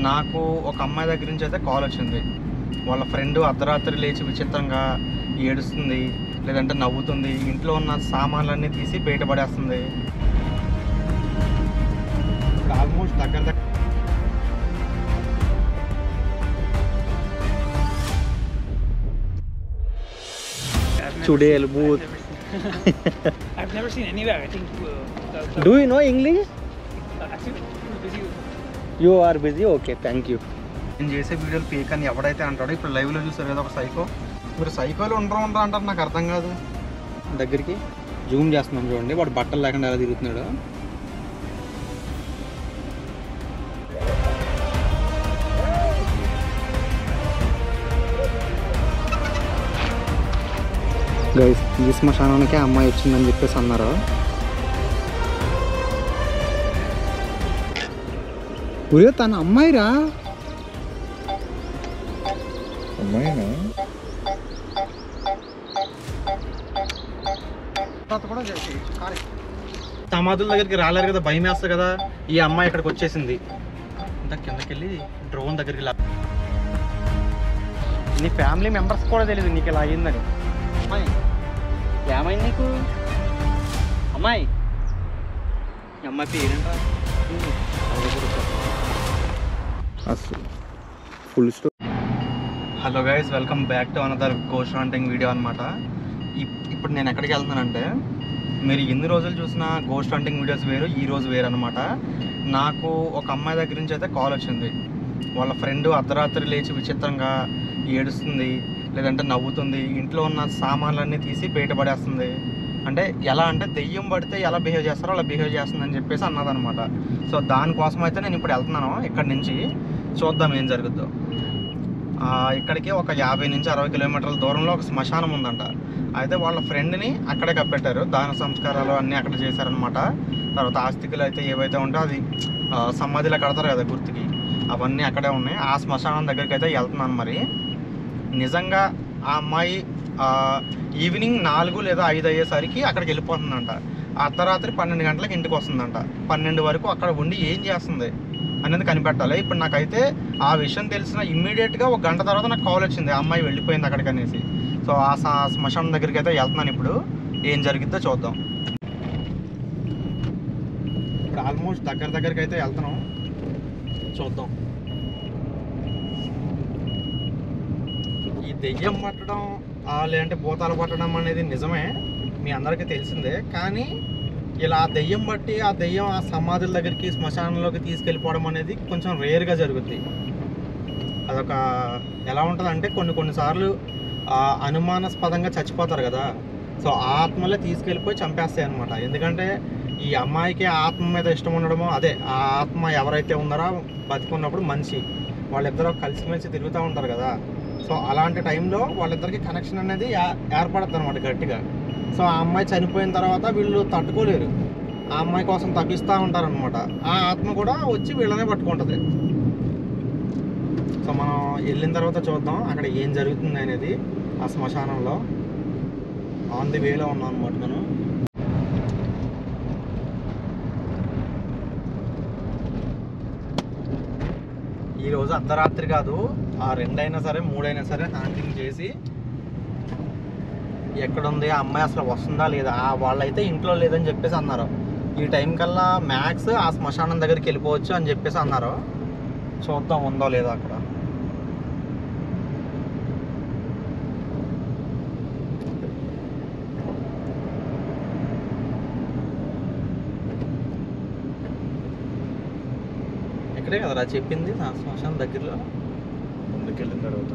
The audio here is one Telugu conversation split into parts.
నాకు ఒక అమ్మాయి దగ్గర నుంచి అయితే కాల్ వచ్చింది. వాళ్ళ ఫ్రెండ్ అర్ధరాత్రి లేచి విచిత్రంగా ఏడుస్తుంది, లేదంటే నవ్వుతుంది, ఇంట్లో ఉన్న సామాన్లన్నీ తీసి బయటపడేస్తుంది. ఆల్మోస్ట్ దగ్గర Today Elboot. I've never seen anywhere. I think. Do you know English? Actually, busy. You are busy? Okay, thank you. నేను చేసే వీడియోలు పీక్ అని ఎవడైతే అంటాడో ఇప్పుడు లైవ్లో చూస్తారు కదా ఒక సైకో. మీరు సైకోలు ఉండరా అంటారు, నాకు అర్థం కాదు. దగ్గరికి జూమ్ చేస్తున్నాం చూడండి, వాడు బట్టలు లేకుండా ఎలా తిరుగుతున్నాడు. గైస్, ఈ శ్మశానానికే అమ్మాయి వచ్చిందని చెప్పేసి అన్నారు. ఒరే తన అమ్మాయిరా. అమ్మాయినా? సమాధుల దగ్గరికి రాలేరు కదా, భయం వేస్తుంది కదా. ఈ అమ్మాయి ఇక్కడికి వచ్చేసింది. ఇంత కిందకి వెళ్ళి డ్రోన్ దగ్గరికి నీ ఫ్యామిలీ మెంబర్స్ కూడా తెలియదు నీకు ఇలా అయ్యిందని. అమ్మాయి ఏమైంది నీకు? అమ్మాయి అమ్మాయి పేరేంటా? Full story. Hello guys, welcome back to another ghost hunting video అనమాట. ఇప్పుడు నేను ఎక్కడికి వెళ్తున్నానంటే, మీరు ఎన్ని రోజులు చూసిన గోస్ట్ హంటింగ్ వీడియోస్ వేరు, ఈ రోజు వేరు అనమాట. నాకు ఒక అమ్మాయి దగ్గర నుంచి అయితే కాల్ వచ్చింది. వాళ్ళ ఫ్రెండ్ అర్ధరాత్రి లేచి విచిత్రంగా ఏడుస్తుంది, లేదంటే నవ్వుతుంది, ఇంట్లో ఉన్న సామాన్లన్నీ తీసి బయటపడేస్తుంది. అంటే ఎలా అంటే దెయ్యం పడితే ఎలా బిహేవ్ చేస్తారో అలా బిహేవ్ చేస్తుందని చెప్పేసి అన్నదనమాట. సో దానికోసం అయితే నేను ఇప్పుడు వెళ్తున్నాను. ఇక్కడి నుంచి చూద్దాం ఏం జరుగుద్దో. ఇక్కడికి ఒక 50 నుంచి 60 కిలోమీటర్ల దూరంలో ఒక శ్మశానం ఉందంట. అయితే వాళ్ళ ఫ్రెండ్ని అక్కడే కప్పెట్టారు. దాన సంస్కారాలు అన్నీ అక్కడ చేశారనమాట. తర్వాత ఆస్తికులు అయితే ఏవైతే ఉంటే అది సమాధిలో కడతారు కదా గుర్తుకి, అవన్నీ అక్కడే ఉన్నాయి. ఆ శ్మశానం దగ్గరికి అయితే వెళ్తున్నాను. మరి నిజంగా ఆ అమ్మాయి ఈవినింగ్ 4 లేదా 5 అయ్యేసరికి అక్కడికి వెళ్ళిపోతుందంట. అర్ధరాత్రి 12 గంటలకు ఇంటికి వస్తుందంట. 12 వరకు అక్కడ ఉండి ఏం చేస్తుంది అనేది కనిపెట్టాలి. ఇప్పుడు నాకైతే ఆ విషయం తెలిసిన ఇమ్మీడియట్గా 1 గంట తర్వాత నాకు కాల్ వచ్చింది, ఆ అమ్మాయి వెళ్ళిపోయింది అక్కడికి అనేసి. సో ఆ శ్మశానం దగ్గరికి అయితే వెళ్తున్నాను. ఇప్పుడు ఏం జరిగిద్దో చూద్దాం. ఇప్పుడు ఆల్మోస్ట్ దగ్గరికి అయితే వెళ్తున్నాం, చూద్దాం. ఈ దెయ్యం పట్టడం లేదంటే భూతాలు పట్టడం అనేది నిజమే, మీ అందరికీ తెలిసిందే. కానీ ఇలా దెయ్యం బట్టి ఆ దెయ్యం ఆ సమాధుల దగ్గరికి శ్మశానంలోకి తీసుకెళ్ళిపోవడం అనేది కొంచెం రేర్గా జరుగుద్ది. అదొక ఎలా ఉంటుందంటే కొన్నిసార్లు అనుమానాస్పదంగా చచ్చిపోతారు కదా, సో ఆ ఆత్మలే తీసుకెళ్ళిపోయి చంపేస్తాయి అనమాట. ఎందుకంటే ఈ అమ్మాయికి ఆత్మ మీద ఇష్టం ఉండడమో, అదే ఆ ఆత్మ ఎవరైతే ఉన్నారో బతికున్నప్పుడు మనిషి వాళ్ళిద్దరూ కలిసిమెలిసి తిరుగుతూ ఉంటారు కదా. సో అలాంటి టైంలో వాళ్ళిద్దరికి కనెక్షన్ అనేది ఏర్పడుతుంది అనమాట గట్టిగా. సో ఆ అమ్మాయి చనిపోయిన తర్వాత వీళ్ళు తట్టుకోలేరు, ఆ అమ్మాయి కోసం తప్పిస్తూ ఉంటారనమాట. ఆ ఆత్మ కూడా వచ్చి వీళ్ళనే పట్టుకుంటుంది. సో మనం వెళ్ళిన తర్వాత చూద్దాం అక్కడ ఏం జరుగుతుంది అనేది. ఆ శ్మశానంలో ఆన్ ది వేలో ఉన్నాం అనమాట నేను. ఈరోజు అర్ధరాత్రి కాదు, ఆ 2 అయినా సరే 3 అయినా సరే హ్యాంటింగ్ చేసి ఎక్కడుంది ఆ అమ్మాయి అసలు వస్తుందా లేదా. వాళ్ళైతే ఇంట్లో లేదని చెప్పేసి అన్నారు. ఈ టైం కల్లా మ్యాక్స్ ఆ శ్మశానం దగ్గరికి వెళ్ళిపోవచ్చు అని చెప్పేసి అన్నారు. చూద్దాం ఉందో లేదో అక్కడ. ఇక్కడే కదరా చెప్పింది, శ్మశానం దగ్గరలో. ముందుకెళ్ళిన తర్వాత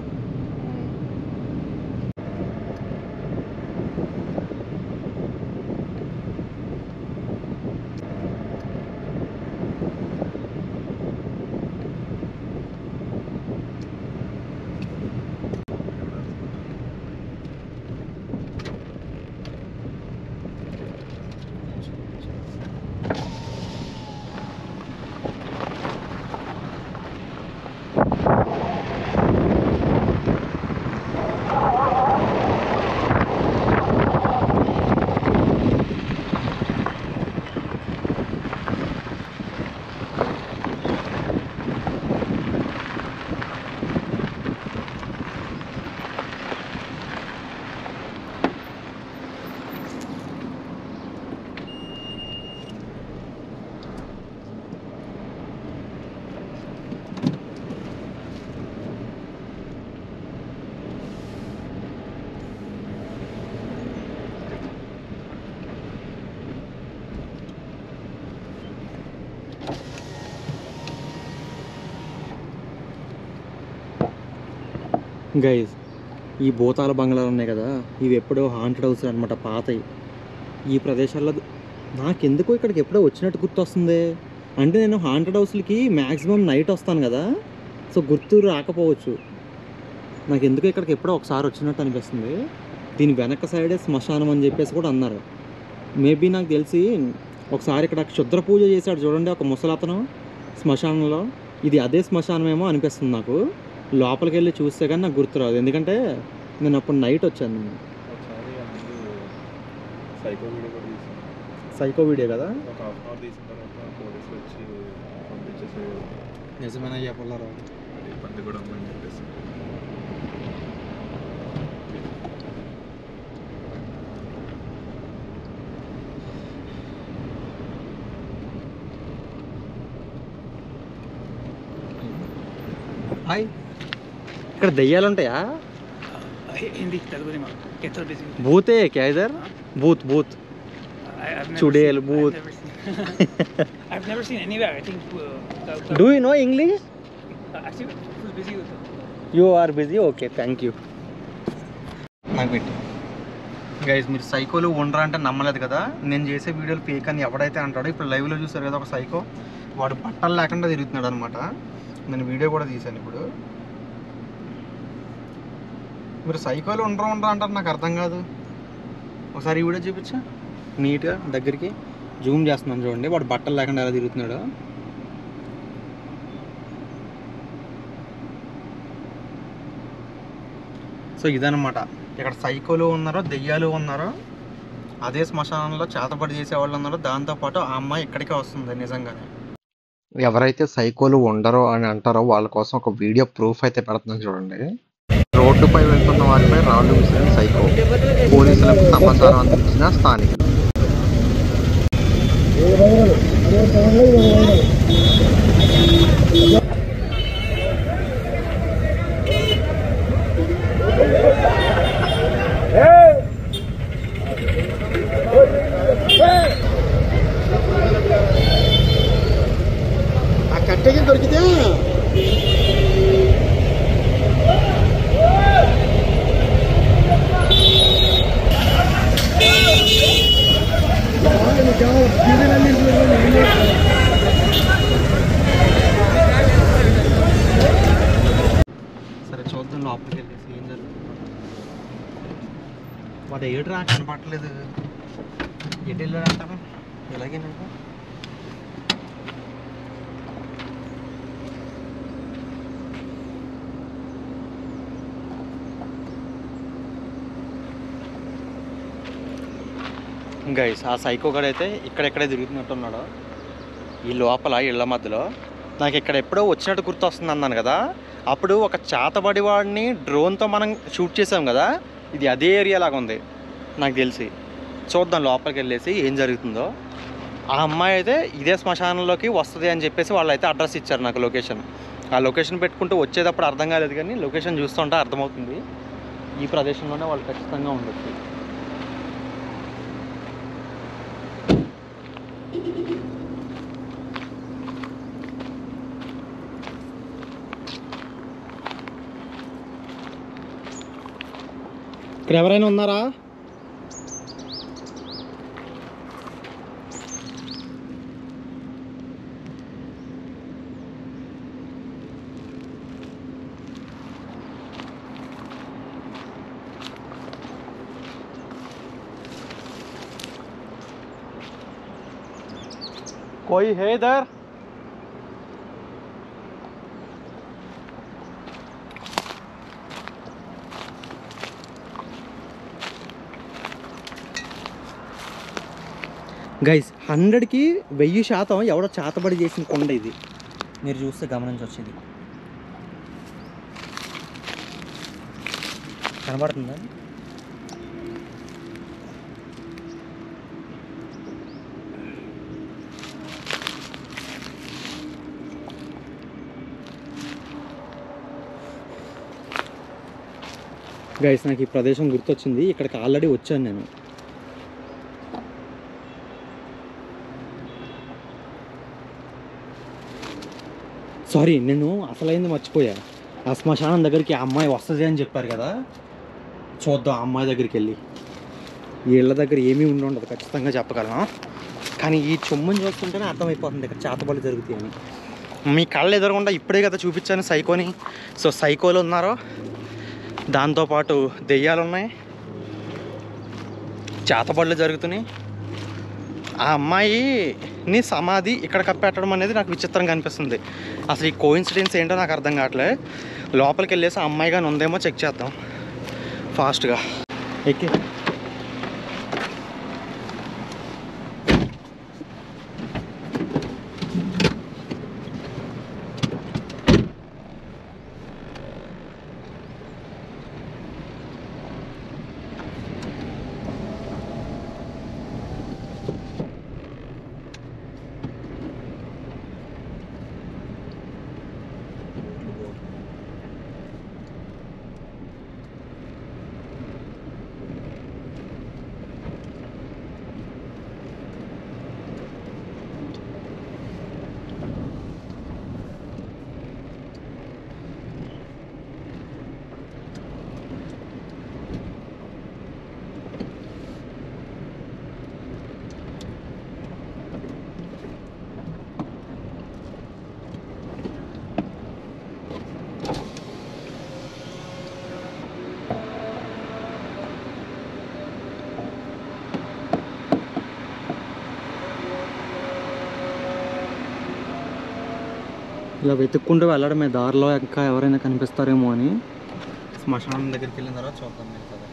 గైజ్ ఈ భూతాల బంగ్లాలు ఉన్నాయి కదా, ఇవి ఎప్పుడో హాంటెడ్ హౌస్ అనమాట, పాతవి. ఈ ప్రదేశాల్లో నాకెందుకో ఇక్కడికి ఎప్పుడో వచ్చినట్టు గుర్తు వస్తుంది. అంటే నేను హాంటెడ్ హౌస్లకి మ్యాక్సిమం నైట్ వస్తాను కదా, సో గుర్తు రాకపోవచ్చు. నాకు ఎందుకో ఇక్కడికి ఎప్పుడో ఒకసారి వచ్చినట్టు అనిపిస్తుంది. దీని వెనక సైడే శ్మశానం అని చెప్పేసి కూడా అన్నారు. మేబీ నాకు తెలిసి ఒకసారి ఇక్కడ క్షుద్ర పూజ చేశాడు చూడండి ఒక ముసలతను శ్మశానంలో, ఇది అదే శ్మశానమేమో అనిపిస్తుంది నాకు. లోపలికి వెళ్ళి చూస్తే కానీ నాకు గుర్తురాదు, ఎందుకంటే నేను అప్పుడు నైట్ వచ్చాను. నేను సైకో వీడియో కదా, ఒక హాఫ్ అవర్ తీసిన తర్వాత పోలీసులు వచ్చి పంపించేసారు. నిజమేనా చెప్పారు, అది పంది కూడా ఉందని చెప్పేసి. హాయ్, ఇక్కడ దెయ్యాలు ఉంటాయా? Hindi, Telugu नहीं मालूम. Get so busy. భూతే క్యా either? భూత్ భూత్ I've never Chudel, seen- booth. I've never seen anywhere. I think. Do you know English? Actually, full busy with it. You are busy, okay thank you. నాకు పెట్టి గైజ్, మీరు సైకోలు ఉండరా అంటే నమ్మలేదు కదా. నేను చేసే వీడియోలు ఫేక్ అని ఎవడైతే అంటాడో, ఇప్పుడు లైవ్లో చూసారు కదా ఒక సైకో, వాడు బట్టలు లేకుండా తిరుగుతున్నాడు అనమాట. నేను వీడియో కూడా తీశాను. ఇప్పుడు మీరు సైకోలు ఉండరా అంటారు, నాకు అర్థం కాదు. ఒకసారి ఈ వీడియో చూపించా, నీట్గా దగ్గరికి జూమ్ చేస్తున్నాను చూడండి. వాడు బట్టలు లేకుండా ఎలా తిరుగుతున్నాడు. సో ఇదనమాట, ఇక్కడ సైకోలు ఉన్నారో దెయ్యాలు ఉన్నారో, అదే శ్మశానంలో చేతబడి చేసేవాళ్ళు ఉన్నారో, దాంతోపాటు ఆ అమ్మాయి ఇక్కడికే వస్తుంది నిజంగానే. ఎవరైతే సైకోలు ఉండరో అని అంటారో వాళ్ళ కోసం ఒక వీడియో ప్రూఫ్ అయితే పెడుతున్నాను చూడండి. రోడ్డుపై వెళ్తున్న వారిపై రాళ్ళు విసిరిన సైకో, పోలీసులకు సమాచారం అందించిన స్థానికులు. ఆ కట్టెకి దొరికితే సరే చూద్దాం లోపలికి వెళ్ళేసి ఏం జరుగుతుంది. వాడు ఏడు రా కనపడలేదు, ఎటు వెళ్ళాడు అంటారు. ఎలాగేనంటే గైస్, ఆ సైకో గడైతే ఇక్కడెక్కడే తిరుగుతున్నట్టున్నాడు ఈ లోపల ఇళ్ళ మధ్యలో. నాకు ఇక్కడ ఎప్పుడో వచ్చినట్టు గుర్తు వస్తుంది అన్నాను కదా, అప్పుడు ఒక చేతబడి వాడిని డ్రోన్తో మనం షూట్ చేసాం కదా, ఇది అదే ఏరియా లాగా ఉంది నాకు తెలిసి. చూద్దాం లోపలికి వెళ్ళేసి ఏం జరుగుతుందో. ఆ అమ్మాయి అయితే ఇదే శ్మశానంలోకి వస్తుంది అని చెప్పేసి వాళ్ళు అయితే అడ్రస్ ఇచ్చారు నాకు, లొకేషన్. ఆ లొకేషన్ పెట్టుకుంటూ వచ్చేటప్పుడు అర్థం కాలేదు, కానీ లొకేషన్ చూస్తుంటే అర్థమవుతుంది ఈ ప్రదేశంలోనే వాళ్ళు ఖచ్చితంగా ఉండొచ్చు. ఇక్కడ ఎవరైనా ఉన్నారా? कोई है इधर? గైస్, 100కి 1000% ఎవడో చేతబడి చేసిన కొండ ఇది. మీరు చూస్తే గమనించవచ్చు, ఇది కనబడుతుందా? గైస్, నాకు ఈ ప్రదేశం గుర్తొచ్చింది. ఇక్కడికి ఆల్రెడీ వచ్చాను నేను. సారీ, నేను అసలైంది మర్చిపోయా. ఆ శ్మశానం దగ్గరికి ఆ అమ్మాయి వస్తుంది అని చెప్పారు కదా, చూద్దాం ఆ అమ్మాయి దగ్గరికి వెళ్ళి. ఈ ఇళ్ళ దగ్గర ఏమీ ఉండదు ఖచ్చితంగా చెప్పగలను, కానీ ఈ చొమ్ముని చూస్తుంటేనే అర్థమైపోతుంది ఇక్కడ చేతబడులు జరుగుతాయని. మీ కళ్ళు ఎదురకుండా ఇప్పుడే కదా చూపించాను సైకోని. సో సైకోలు ఉన్నారు, దాంతోపాటు దెయ్యాలు ఉన్నాయి, చేతబడులు జరుగుతున్నాయి. ఆ అమ్మాయిని సమాధి ఇక్కడ కప్పెట్టడం అనేది నాకు విచిత్రంగా అనిపిస్తుంది. అసలు ఈ కోఇన్సిడెన్స్ ఏంటో నాకు అర్థం కావట్లే. లోపలికి వెళ్ళేసి ఆ అమ్మాయి కానీ ఉందేమో చెక్ చేద్దాం ఫాస్ట్గా. ఎక్కి ఇలా వెతుక్కుంటూ వెళ్ళడమే, దారిలో ఇంకా ఎవరైనా కనిపిస్తారేమో అని. శ్మశానం దగ్గరికి వెళ్ళిన తర్వాత చూద్దాం కదా.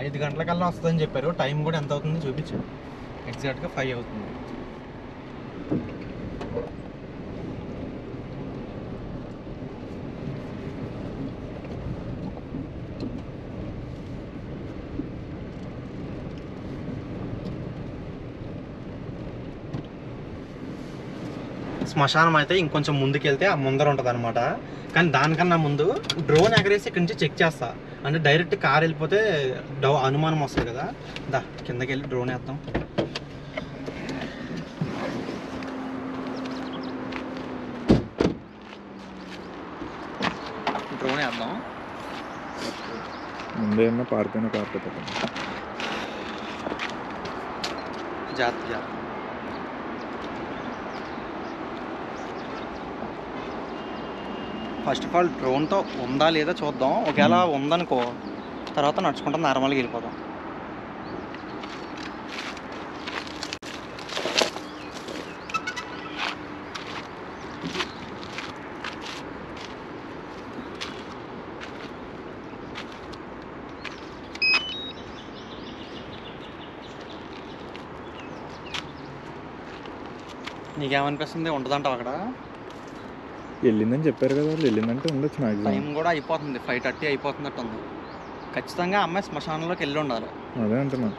5 గంటలకల్లా వస్తుందని చెప్పారు. టైం కూడా ఎంత అవుతుంది చూపించారు, ఎగ్జాక్ట్గా 5 అవుతుంది. శ్మశానం అయితే ఇంకొంచెం ముందుకెళ్తే ఆ ముందర ఉంటుంది అనమాట. కానీ దానికన్నా ముందు డ్రోన్ ఎగరేసి ఇక్కడి నుంచి చెక్ చేస్తా. అంటే డైరెక్ట్ కార్ వెళ్ళిపోతే అనుమానం వస్తుంది కదా. దా కిందకి వెళ్ళి డ్రోన్ వేద్దాం. డ్రోన్ వేద్దాం. ముందే పార్క్ అయినా కార్ పెట్టండి. జాగ్రత్త. ఫస్ట్ ఆఫ్ ఆల్ డ్రోన్తో ఉందా లేదా చూద్దాం. ఒకవేళ ఉందనుకో తర్వాత నడుచుకుంటా నార్మల్గా వెళ్ళిపోదాం. నీకేమనిపిస్తుంది, ఉంటుందంటావు అక్కడ? వెళ్ళిందని చెప్పారు కదా, వాళ్ళు వెళ్ళిందంటే ఉండొచ్చు. మ్యాక్సిమం టైం కూడా అయిపోతుంది, 5:30 అయిపోతున్నట్టు ఉంది. ఖచ్చితంగా అమ్మాయి శ్మశానంలోకి వెళ్ళి ఉండాలి. అదే అంటున్నా.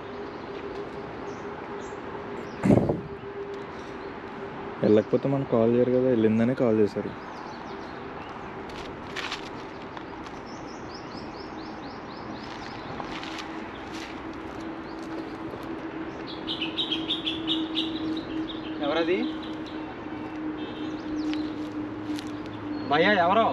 వెళ్ళకపోతే మనకు కాల్ చేయరు కదా, వెళ్ళిందనే కాల్ చేశారు. ఎవరది భయ్యా? ఎవరో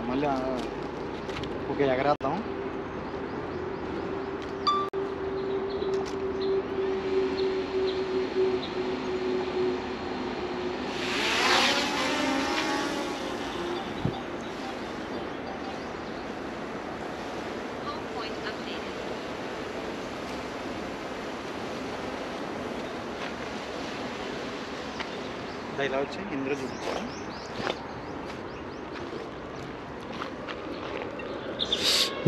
మళ్ళీ ఓకే ఎగరేద్దాం. ఇలా వచ్చి ఇందులో చూపించాను.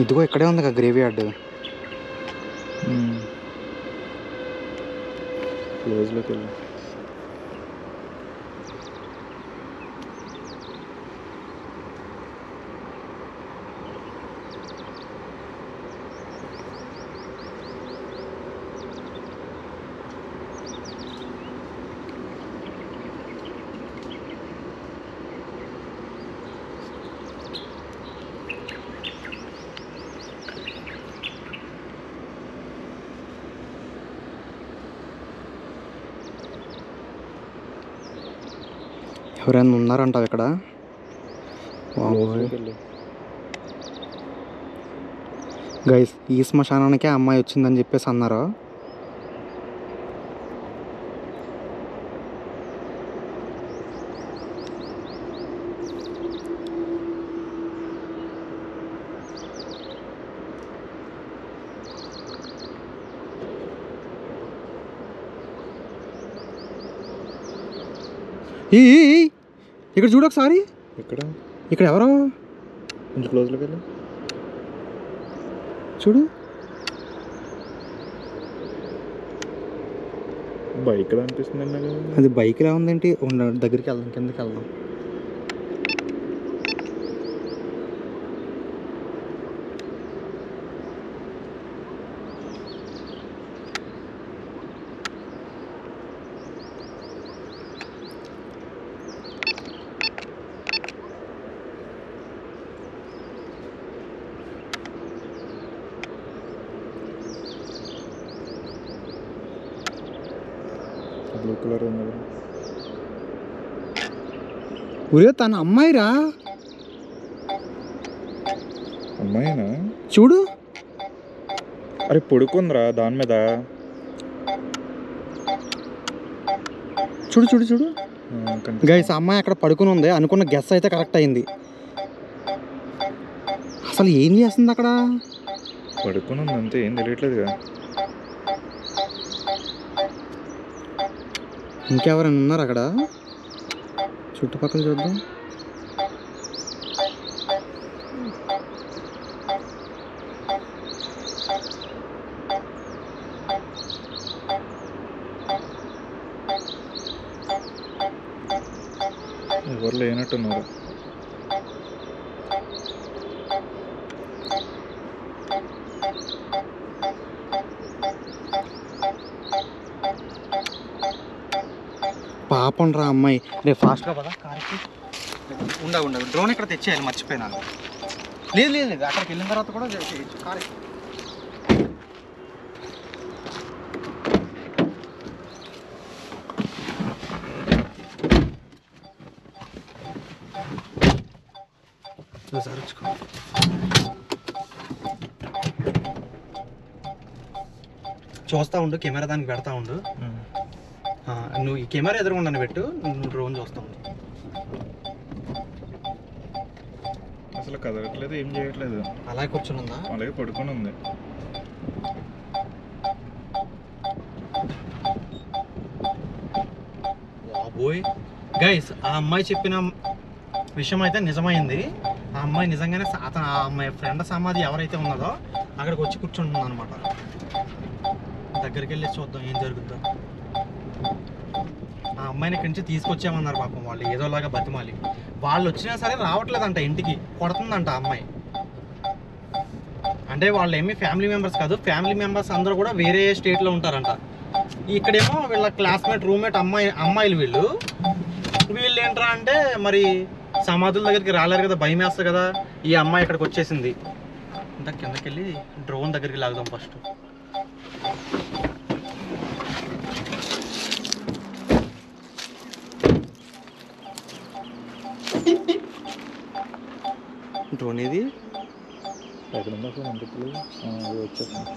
ఇదిగో ఇక్కడే ఉంది కదా గ్రేవీ యార్డ్. క్లోజ్లోకి వెళ్ళి ఎవరైనా ఉన్నారంటావు ఇక్కడ? గైస్, ఈ శ్మశానానికే అమ్మాయి వచ్చిందని చెప్పేసి అన్నారు. ఇక్కడ చూడు ఒకసారి. ఇక్కడ ఎవరో కొంచెం క్లోజ్లోకి వెళ్ళి చూడు. బైక్ ఎలా అనిపిస్తుంది అన్నా కదా. అది బైక్ ఎలా ఉందేంటి? దగ్గరికి వెళ్దాం, కిందకి వెళ్దాం. బ్లూ కలర్ ఉంది కదా. ఒరే, తన అమ్మాయిరా. అమ్మాయినా? చూడు. అరే పడుకుందిరా దాని మీద. చూడు చూడు చూడు గైస్, అమ్మాయి అక్కడ పడుకుని ఉంది. అనుకున్న గెస్ అయితే కరెక్ట్ అయింది. అసలు ఏం చేస్తుంది అక్కడ? పడుకుని ఉంది అంతే, ఏం తెలియట్లేదుగా. ఇంకెవరైనా ఉన్నారు అక్కడ? చుట్టుపక్కల చూద్దాం. ఎవరు లేనట్టున్నారు. పాపం రా అమ్మాయి. రేపు ఫాస్ట్గా పదా కార్కి. ఉండదు డ్రోన్ ఇక్కడ తెచ్చేయాలి, మర్చిపోయినాను. లేదు లేదు లేదు, అక్కడికి వెళ్ళిన తర్వాత కూడా చేయొచ్చు కార్. చూస్తా ఉండు, కెమెరా దానికి పెడతా ఉండు. నువ్వు ఈ కెమెరా ఎదురుగుండా పెట్టు, నువ్వు డ్రోన్ చూస్తా ఉండు. అసలు కదలట్లేదు, ఏం చేయట్లేదు. అలాగే కూర్చుని ఉందా? అలాగే పడుకొని ఉంది. బాబోయ్ గైస్, ఆ అమ్మాయి చెప్పిన విషయం అయితే నిజమైంది. ఆ అమ్మాయి నిజంగానే అతను, ఆ అమ్మాయి ఫ్రెండ్ సమాధి ఎవరైతే ఉన్నదో అక్కడికి వచ్చి కూర్చుంటుంది అనమాట. దగ్గరికి వెళ్ళి చూద్దాం ఏం జరుగుద్దో. ఆ అమ్మాయిని ఇక్కడి నుంచి తీసుకొచ్చామన్నారు పాపం వాళ్ళు, ఏదోలాగా బతిమాలి. వాళ్ళు వచ్చినా సరే రావట్లేదంట ఇంటికి, కొడుతుందంట ఆ అమ్మాయి. అంటే వాళ్ళు ఏమీ ఫ్యామిలీ మెంబర్స్ కాదు, ఫ్యామిలీ మెంబర్స్ అందరూ కూడా వేరే స్టేట్లో ఉంటారంట. ఇక్కడేమో వీళ్ళ క్లాస్మేట్, రూమ్మేట్ అమ్మాయిలు వీళ్ళు ఏంట్రా అంటే మరి సమాధుల దగ్గరికి రాలేరు కదా, భయం వేస్తుంది కదా. ఈ అమ్మాయి ఇక్కడికి వచ్చేసింది. ఇంత కిందకి వెళ్ళి డ్రోన్ దగ్గరికి లాగుదాం ఫస్ట్. డ్రోన్ ఇది ఎక్కడుందా అసలు అంతకులు వచ్చేసాను.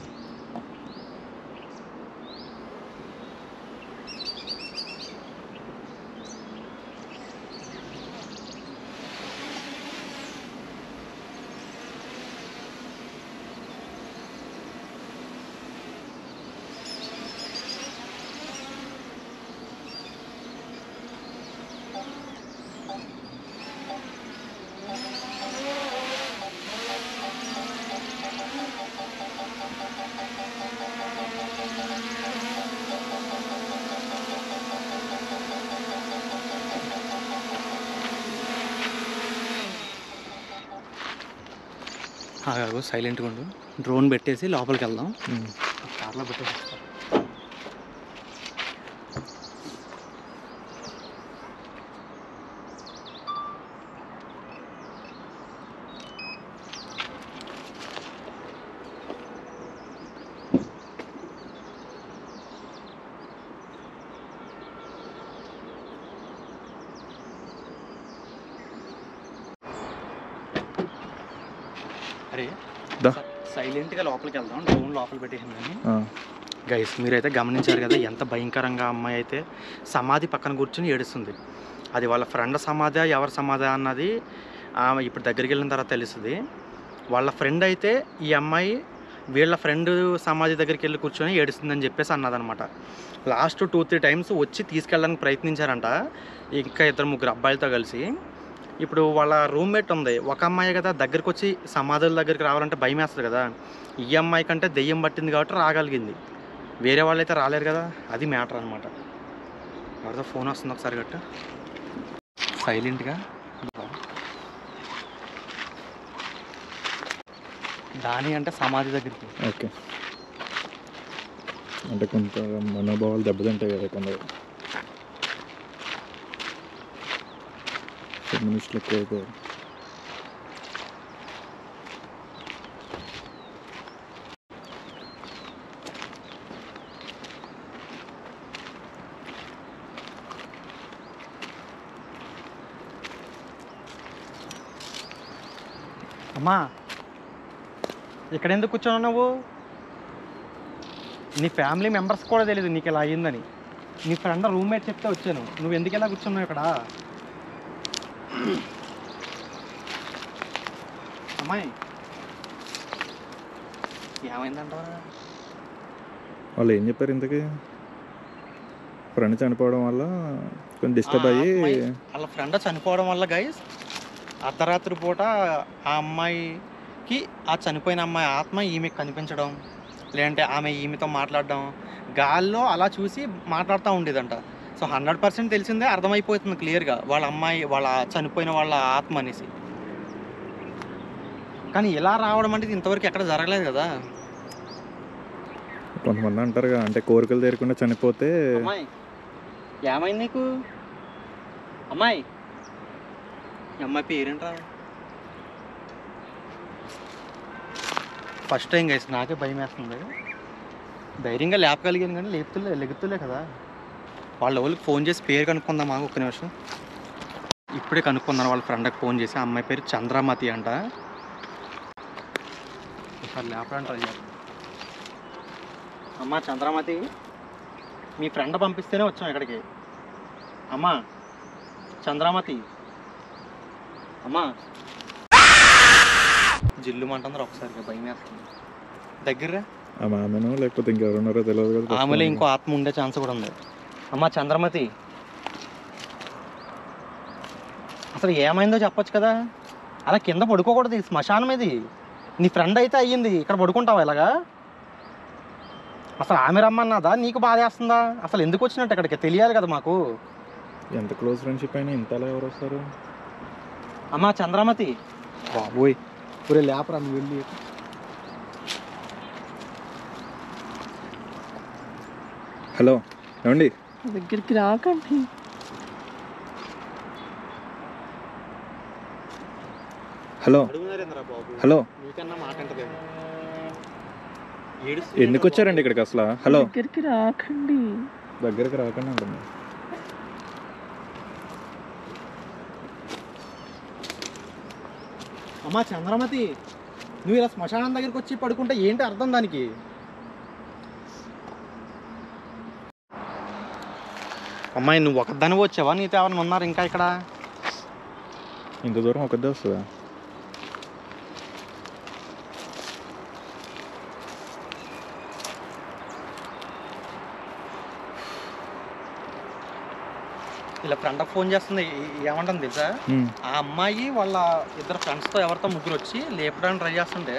సైలెంట్గా ఉండు. డ్రోన్ పెట్టేసి లోపలికి వెళ్దాం. కార్లో పెట్టేసి అరే దా. సైలెంట్గా లోపలికి వెళ్దాం, డ్రోన్ లోపల పెట్టేసింది కానీ. గైస్ మీరైతే గమనించారు కదా ఎంత భయంకరంగా అమ్మాయి అయితే సమాధి పక్కన కూర్చొని ఏడుస్తుంది. అది వాళ్ళ ఫ్రెండ్ సమాధి ఎవరి సమాధి అన్నది ఇప్పుడు దగ్గరికి వెళ్ళిన తర్వాత తెలుస్తుంది. వాళ్ళ ఫ్రెండ్ అయితే ఈ అమ్మాయి వీళ్ళ ఫ్రెండ్ సమాధి దగ్గరికి వెళ్ళి కూర్చొని ఏడుస్తుందని చెప్పేసి అన్నదనమాట. లాస్ట్ 2-3 టైమ్స్ వచ్చి తీసుకెళ్ళడానికి ప్రయత్నించారంట ఇంకా 2-3 అబ్బాయిలతో కలిసి. ఇప్పుడు వాళ్ళ రూమ్మేట్ ఉంది, ఒక అమ్మాయి కదా, దగ్గరికి వచ్చి సమాధుల దగ్గరికి రావాలంటే భయం వేస్తుంది కదా. ఈ అమ్మాయి కంటే దెయ్యం పట్టింది కాబట్టి రాగలిగింది, వేరే వాళ్ళు అయితే రాలేరు కదా. అది మ్యాటర్ అనమాట. ఎవరితో ఫోన్ వస్తుంది ఒకసారి గట్ట సైలెంట్గా. దాని అంటే సమాధి దగ్గరికి. ఓకే, అంటే కొంత మనోభావాలు దెబ్బతింటాయి కదా కొందరు. ఫెమినిస్టులు ఎక్కువ. అమ్మా ఇక్కడ ఎందుకు కూర్చోను నువ్వు? నీ ఫ్యామిలీ మెంబర్స్ కూడా తెలియదు నీకు ఇలా అయ్యిందని. నీ ఫ్రెండ్ రూమ్మేట్ చెప్తే వచ్చాను, నువ్వు ఎందుకు ఇలా కూర్చున్నావు ఇక్కడ? అమ్మాయి ఏమైందంటావా? వాళ్ళు ఏం చెప్పారు ఇంతకీ? ఫ్రెండ్ చనిపోవడం వల్ల కొంచెం డిస్టర్బ్ అయ్యి వాళ్ళ ఫ్రెండ్ చనిపోవడం వల్ల గైస్ అర్ధరాత్రి పూట ఆ అమ్మాయికి ఆ చనిపోయిన అమ్మాయి ఆత్మ ఈమెకు కనిపించడం, లేదంటే ఆమె ఈమెతో మాట్లాడడం, గాల్లో అలా చూసి మాట్లాడుతూ ఉండేదంట. సో 100% తెలిసిందే, అర్థమైపోతుంది క్లియర్గా వాళ్ళ అమ్మాయి వాళ్ళ చనిపోయిన వాళ్ళ ఆత్మ అనేసి. కానీ ఇలా రావడం అంటే ఇంతవరకు ఎక్కడ జరగలేదు కదా. కొంతమంది అంటారుగా, అంటే కోరికలు తీరకుండా చనిపోతే. అమ్మాయి ఏమైంది నీకు? అమ్మాయి అమ్మాయి పేరేంట్రా? ఫస్ట్ టైం గైస్ నాకే భయం వేస్తుంది. ధైర్యంగా లేపగలిగాను కానీ లెగుతులే కదా. వాళ్ళ వాళ్ళకి ఫోన్ చేసి పేరు కనుక్కుందామా? ఒక్క నిమిషం, ఇప్పుడే కనుక్కుందాను. వాళ్ళ ఫ్రెండ్కి ఫోన్ చేసి ఆ అమ్మాయి పేరు చంద్రమతి అంట. ఒకసారి లేపడానికి ట్రై చేద్దాం. అమ్మా చంద్రమతి, మీ ఫ్రెండ్ పంపిస్తేనే వచ్చాం ఇక్కడికి. అమ్మా చంద్రమతి, అమ్మా జిల్లు మంటుందరు. ఒకసారి భయం వేస్తుంది. దగ్గర ఆమెను లేకపోతే ఇంకెవరున్నారో తెలియదు కదా. ఆమెలో ఇంకో ఆత్మ ఉండే ఛాన్స్ కూడా ఉంది. అమ్మా చంద్రమతి, అసలు ఏమైందో చెప్పొచ్చు కదా. అలా కింద పడుకోకూడదు, శ్మశానం ఇది. నీ ఫ్రెండ్ అయితే అయ్యింది, ఇక్కడ పడుకుంటావా ఇలాగా? అసలు ఆమె రమ్మన్నదా? నీకు బాధ వేస్తుందా? అసలు ఎందుకు వచ్చినట్టు ఇక్కడికి తెలియాలి కదా మాకు. ఎంత క్లోజ్ ఫ్రెండ్షిప్ అయినా ఇంతలా ఎవరు వస్తారు? అమ్మా చంద్రమతి, బాబోయ్ ఒరే లేపరా నువ్వు వెళ్ళి. హలో ఏమండి? దగ్గరికి రాకండి. హలో హలో, నీకన్నా మాట అంటలేదు. ఎందుకు వచ్చారండి ఇక్కడికి అసలు? హలో, దగ్గరికి రాకండి. దగ్గరికి రాకుండా ఉంటుంది. అమ్మా చంద్రమతి, నువ్వు ఇలా శ్మశానం దగ్గరికి వచ్చి పడుకుంటే ఏంటి అర్థం దానికి? అమ్మాయి నువ్వు ఒకదాని వచ్చావా? నీతో ఎవరైనా ఉన్నారు ఇంకా ఇక్కడ? ఇంత దూరం ఒకదే వస్తుందా? ఇలా ఫ్రెండ్కి ఫోన్ చేస్తుంది. ఏమంటుంది తెలుసా? ఆ అమ్మాయి వాళ్ళ ఇద్దరు ఫ్రెండ్స్తో ఎవరితో ముగ్గురు వచ్చి లేపడానికి ట్రై చేస్తుంటే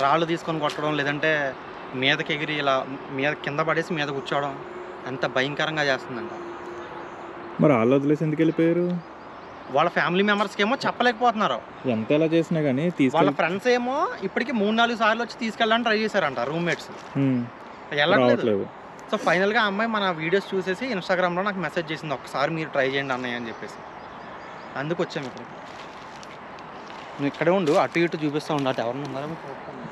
రాళ్ళు తీసుకొని కొట్టడం, లేదంటే మీదకి ఎగిరి ఇలా మీద కింద పడేసి మీద కూర్చోవడం, అంత భయంకరంగా చేస్తుందంట. మరి వాళ్ళు వదిలేసి ఎందుకు వెళ్ళిపోయారు? వాళ్ళ ఫ్యామిలీ మెంబర్స్కి ఏమో చెప్పలేకపోతున్నారు. ఎంత ఎలా చేసినా కానీ వాళ్ళ ఫ్రెండ్స్ ఏమో ఇప్పటికి 3-4 సార్లు వచ్చి తీసుకెళ్ళడానికి ట్రై చేశారంట రూమ్మేట్స్, వెళ్ళట్లేదు. సో ఫైనల్గా ఆ అమ్మాయి మన వీడియోస్ చూసేసి ఇన్స్టాగ్రామ్లో నాకు మెసేజ్ చేసింది, ఒకసారి మీరు ట్రై చేయండి అన్నయ్య అని చెప్పేసి. అందుకు వచ్చాము ఇక్కడ. నువ్వు ఇక్కడే ఉండు, అటు ఇటు చూపిస్తూ ఉండు, అటు ఎవరిని ఉన్నారో మీకు చూస్తాను.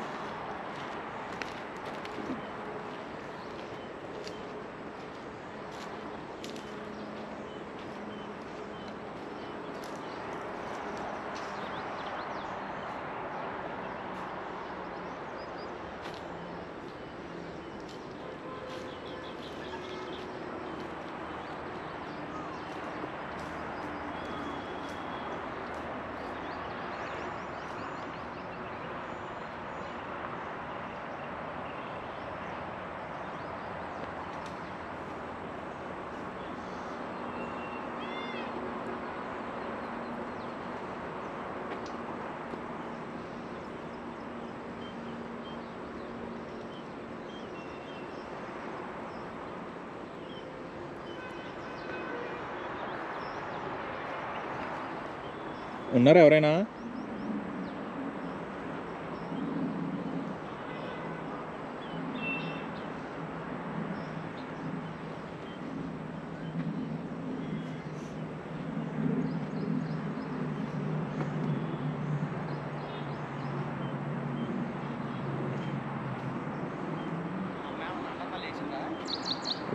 ఉన్నారా ఎవరైనా?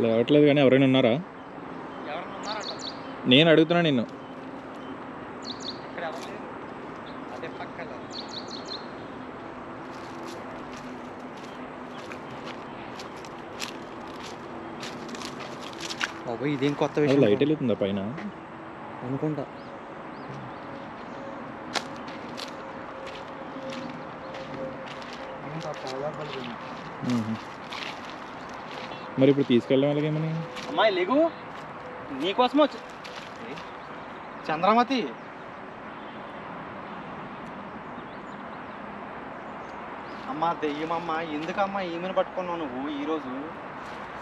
లేవట్లేదు కానీ ఎవరైనా ఉన్నారా? నేను అడుగుతున్నా నిన్ను. బాబోయ్ ఇదేం కొత్త అది విషయం లైట్ వెళ్తుందా పైన? అనుకుంటా. మరి ఇప్పుడు తీసుకెళ్ళడం వాళ్ళకి ఏమని? అమ్మాయి లేగు, నీకోసమే వచ్చి చంద్రమతి. అమ్మా దెయ్యమమ్మా, ఎందుకమ్మా ఈమెను పట్టుకున్నావు నువ్వు ఈరోజు?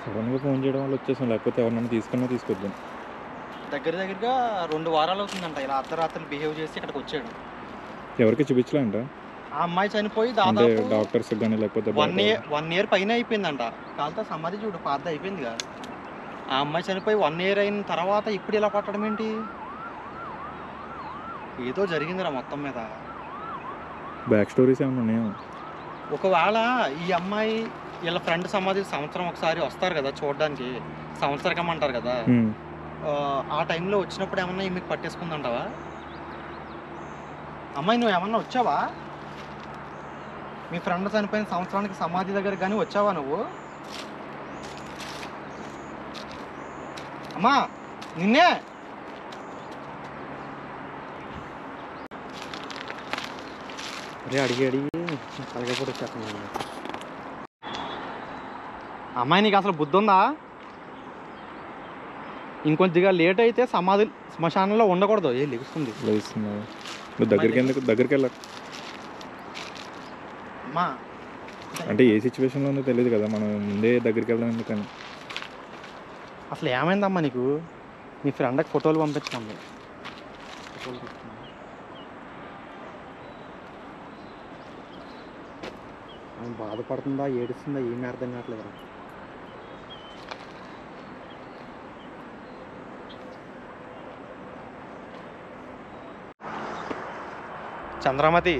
సడన్గా ఫోన్ చేయడం వల్ల వచ్చేసాం, లేకపోతే ఎవరినైనా తీసుకొద్దాం. దగ్గరగా 2 వారాలు అవుతుందంట ఇలా అర్ధరాత్రులు బిహేవ్ చేసి ఇక్కడికి వచ్చాడు. ఎవరికి చూపించలేంట? ఆ అమ్మాయి చనిపోయి అంటే దాదాపు డాక్టర్స్ కానీ లేకపోతే 1 year పైన అయిపోయిందంట. కాలితో సమాధి చూడు పాత అయిపోయిందిగా. ఆ అమ్మాయి చనిపోయి 1 year అయిన తర్వాత ఇప్పుడు ఇలా పట్టడం ఏంటి? ఏదో జరిగిందిరా మొత్తం మీద. బ్యాక్ స్టోరీస్ ఏమైనా ఉన్నాయో? ఒకవేళ ఈ అమ్మాయి వీళ్ళ ఫ్రెండ్ సమాధి సంవత్సరం ఒకసారి వస్తారు కదా చూడడానికి, సంవత్సరకం అంటారు కదా, ఆ టైంలో వచ్చినప్పుడు ఏమన్నా మీకు పట్టేసుకుందంటావా? అమ్మాయి నువ్వు ఏమన్నా వచ్చావా? మీ ఫ్రెండ్ చనిపోయిన సంవత్సరానికి సమాధి దగ్గర కానీ వచ్చావా నువ్వు? అమ్మా నిన్నే. అరే అడిగి తలగపూట వచ్చేస్తున్నాను. అమ్మాయి నీకు అసలు బుద్ధి ఉందా? ఇంకొంచెంగా లేట్ అయితే సమాధి శ్మశానంలో ఉండకూడదు. లెగుస్తుంది. నువ్వు దగ్గరికి వెళ్ళ. అమ్మా అంటే ఏ సిచ్యువేషన్లో ఉందో తెలియదు కదా, మనం ముందే దగ్గరికి వెళ్దాం ఎందుకని. అసలు ఏమైందమ్మా నీకు? మీ ఫ్రెండ్కి ఫోటోలు పంపించండి. ఆమె బాధపడుతుందా ఏడుస్తుందా ఏమీ అర్థం కావట్లేదు. చంద్రమతి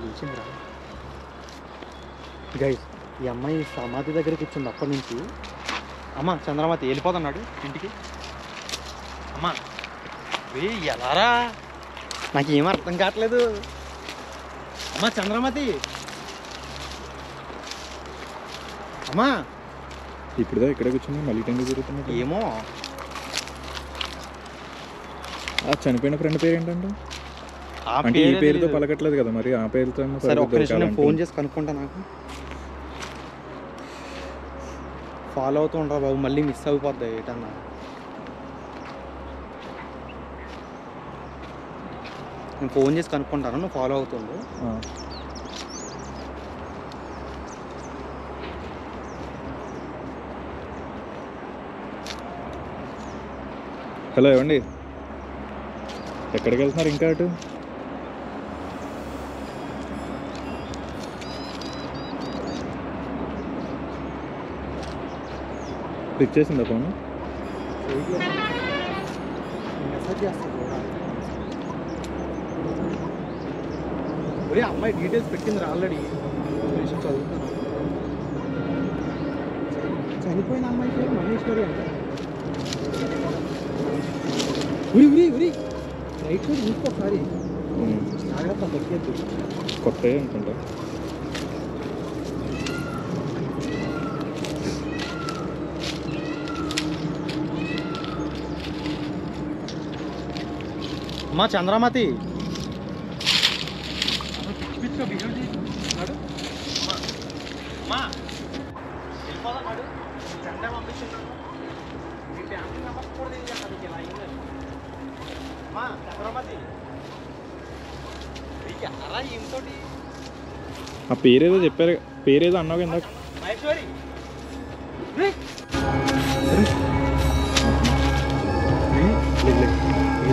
లేచిందిరా. గైస్ ఈ అమ్మాయి సమాధి దగ్గర కూర్చుంది అప్పటి నుంచి. అమ్మ చంద్రమతి వెళ్ళిపోతున్నాడు ఇంటికి. అమ్మా ఎలారా? నాకు ఏం అర్థం కావట్లేదు. అమ్మా చంద్రమతి. అమ్మా ఇప్పుడుదా ఇక్కడే కూర్చున్నా, మళ్ళీ టైం జరుగుతున్నా. ఏమో ఆ చనిపోయిన ఫ్రెండ్ పేరు ఏంటంటే? అంటే ఈ పేరుతో పలకట్లేదు కదా, మరి ఆ పేరుతో. సరే ఒక్క నిమిషం నేను ఫోన్ చేసి కనుక్కుంటా. నాకు ఫాలో అవుతూ ఉంటారు బాబు, మళ్ళీ మిస్ అయిపోద్ది ఏటన్నా. నేను ఫోన్ చేసి కనుక్కుంటాను, నువ్వు ఫాలో అవుతుండు. హలో ఏమండి, ఎక్కడికి వెళ్తున్నారు ఇంకా అటు? పిక్ చేసిందా ఫోన్? మెసేజ్ చేస్తాను. ఒరే అమ్మాయి డీటెయిల్స్ పెట్టింది ఆల్రెడీ. చదువుతాను. చనిపోయిన అమ్మాయి పేరు మహేశ్వరి అంట. ఉరి ఉరి ఉరి రైట్ సైడ్ చూసుకోసారి జాగ్రత్త దొరికేద్దు. కొత్త అనుకుంటా. అమ్మా చంద్రమతి. ఆ పేరేదో చెప్పారు, పేరేదో అన్నావు ఇందాక. మహేశ్వరి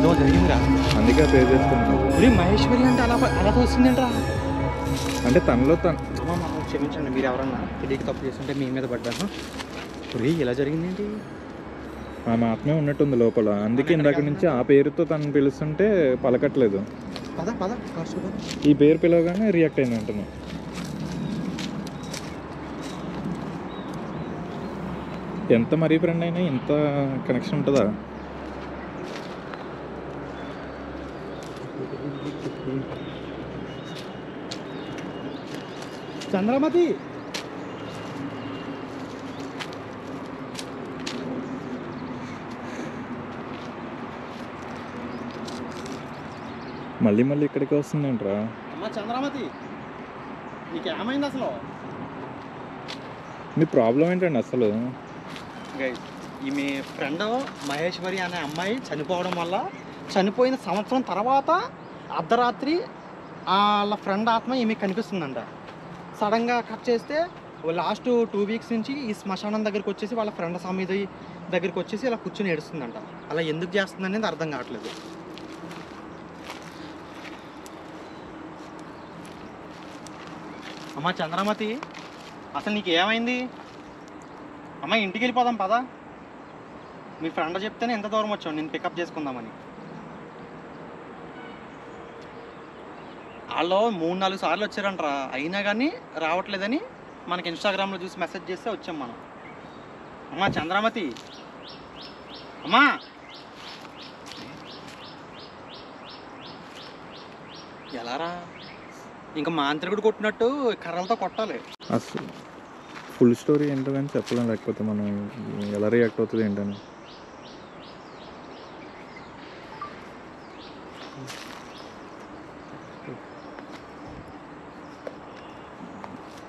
ఏదో జరిగిందిరా. అందుకే ఆ పేరు చేసుకున్నాను. ఒరే మహేశ్వరి అంటే అలా తోస్తుందేంట్రా? అంటే తనలో తను అమ్మ క్షమించండి, మీరు ఎవరన్నా తెలియక తప్పు చేస్తుంటే మీ మీద పడ్డాను. ఒరే ఇలా జరిగిందేంటి? ఆమె ఆత్మే ఉన్నట్టుంది లోపల. అందుకే ఇందాక నుంచి ఆ పేరుతో తను పిలుస్తుంటే పలకట్లేదు. పద పద కార్సు పద. ఈ పేరు పిలవగానే రియాక్ట్ అయింది అంటున్నా. ఎంత మరీ ఫ్రెండ్ అయినా ఇంత కనెక్షన్ ఉంటుందా? చంద్రమతి మళ్ళీ మళ్ళీ ఇక్కడికి వస్తుందేంట్రా? అమ్మ చంద్రమతి, నీకేమైంది అసలు? మీ ప్రాబ్లం ఏంటండి అసలు? గైస్, ఈమె ఫ్రెండ్ మహేశ్వరి అనే అమ్మాయి చనిపోవడం వల్ల చనిపోయిన సంవత్సరం తర్వాత అర్ధరాత్రి వాళ్ళ ఫ్రెండ్ ఆత్మ ఈమె కనిపిస్తుందంట. సడన్గా కట్ చేస్తే లాస్ట్ 2 వీక్స్ నుంచి ఈ శ్మశానం దగ్గరికి వచ్చేసి వాళ్ళ ఫ్రెండ్ సమిధి దగ్గరికి వచ్చేసి ఇలా కూర్చొని ఏడుస్తుందంట. అలా ఎందుకు చేస్తుంది అనేది అర్థం కావట్లేదు. అమ్మ చంద్రమతి, అసలు నీకు ఏమైంది? అమ్మ ఇంటికి వెళ్ళిపోదాం పదా. మీ ఫ్రెండ్ చెప్తేనే ఎంత దూరం వచ్చావు నేను పికప్ చేసుకుందామని. వాళ్ళు 3-4 సార్లు వచ్చారంటరా, అయినా కానీ రావట్లేదని మనకి ఇన్స్టాగ్రామ్లో చూసి మెసేజ్ చేస్తే వచ్చాం మనం. అమ్మా చంద్రమతి, అమ్మా ఎలారా? ఇంకా మాంత్రికుడు కొట్టినట్టు కర్రలతో కొట్టాలి. అసలు ఫుల్ స్టోరీ ఏంటో కానీ చెప్పలేం, లేకపోతే మనం ఎలా రియాక్ట్ అవుతుంది ఏంటని.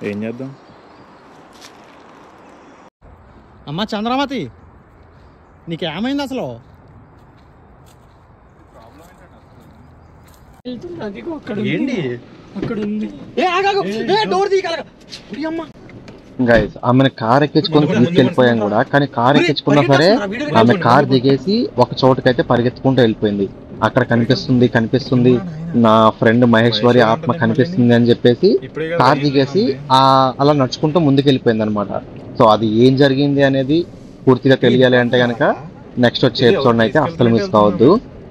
ఏం చేద్దాం? అమ్మా చంద్రమతి, నీకేమైంది అసలు? ఏంటి అక్కడ ఉంది. డోర్ తీయగలగా గైస్, ఆమెను కార్ ఎక్కించుకొని తీసుకెళ్ళిపోయాం కూడా, కానీ కార్ ఎక్కించుకున్నా సరే ఆమె కార్ దిగేసి ఒక చోటుకైతే పరిగెత్తుకుంటూ వెళ్ళిపోయింది. అక్కడ కనిపిస్తుంది నా ఫ్రెండ్ మహేశ్వరి ఆత్మ కనిపిస్తుంది అని చెప్పేసి కార్ దిగేసి అలా నడుచుకుంటూ ముందుకు వెళ్ళిపోయింది అనమాట. సో అది ఏం జరిగింది అనేది పూర్తిగా తెలియాలి అంటే కనుక నెక్స్ట్ వచ్చే ఎపిసోడ్ అయితే అస్సలు మిస్ కావద్దు.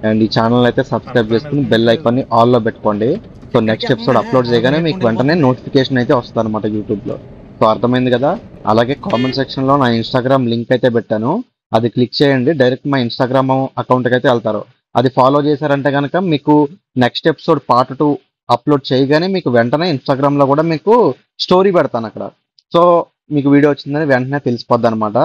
అండ్ ఈ ఛానల్ అయితే సబ్స్క్రైబ్ చేసుకుని బెల్ ఐకాన్ని ఆల్లో పెట్టుకోండి. సో నెక్స్ట్ ఎపిసోడ్ అప్లోడ్ చేయగానే మీకు వెంటనే నోటిఫికేషన్ అయితే వస్తుంది అనమాట యూట్యూబ్లో. సో అర్థమైంది కదా. అలాగే కామెంట్ సెక్షన్లో నా ఇన్స్టాగ్రామ్ లింక్ అయితే పెట్టాను, అది క్లిక్ చేయండి, డైరెక్ట్ మా ఇన్స్టాగ్రామ్ అకౌంట్కి అయితే వెళ్తారు. అది ఫాలో చేశారంటే కనుక మీకు నెక్స్ట్ ఎపిసోడ్ పార్ట్ 2 అప్లోడ్ చేయగానే మీకు వెంటనే ఇన్స్టాగ్రామ్లో కూడా మీకు స్టోరీ పెడతాను అక్కడ. సో మీకు వీడియో వచ్చిందని వెంటనే తెలిసిపోద్ది అనమాట.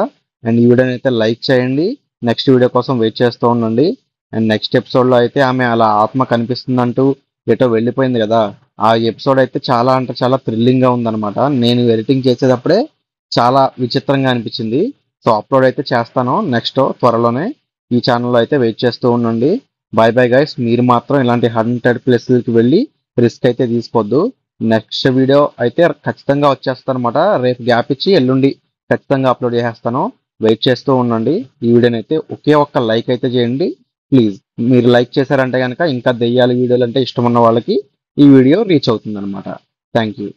అండ్ ఈ వీడియోని అయితే లైక్ చేయండి, నెక్స్ట్ వీడియో కోసం వెయిట్ చేస్తూ ఉండండి. అండ్ నెక్స్ట్ ఎపిసోడ్లో అయితే ఆమె అలా ఆత్మ కనిపిస్తుందంటూ ఎటో వెళ్ళిపోయింది కదా, ఆ ఎపిసోడ్ అయితే చాలా అంటే చాలా థ్రిల్లింగ్గా ఉందన్నమాట. నేను ఎడిటింగ్ చేసేటప్పుడే చాలా విచిత్రంగా అనిపించింది. సో అప్లోడ్ అయితే చేస్తాను నెక్స్ట్ త్వరలోనే. ఈ ఛానల్లో అయితే వెయిట్ చేస్తూ ఉండండి. Bye bye guys. మీరు మాత్రం ఇలాంటి 100 ప్లేస్లకి వెళ్ళి రిస్క్ అయితే తీసుకోవద్దు. నెక్స్ట్ వీడియో అయితే ఖచ్చితంగా వచ్చేస్తాను అనమాట. రేపు గ్యాప్ ఇచ్చి ఎల్లుండి ఖచ్చితంగా అప్లోడ్ చేసేస్తాను. వెయిట్ చేస్తూ ఉండండి. ఈ వీడియోని అయితే ఒకే ఒక్క లైక్ అయితే చేయండి ప్లీజ్. మీరు లైక్ చేశారంటే కనుక ఇంకా దెయ్యాల వీడియోలు అంటే ఇష్టం ఉన్న వాళ్ళకి ఈ వీడియో రీచ్ అవుతుంది అనమాట. Thank you.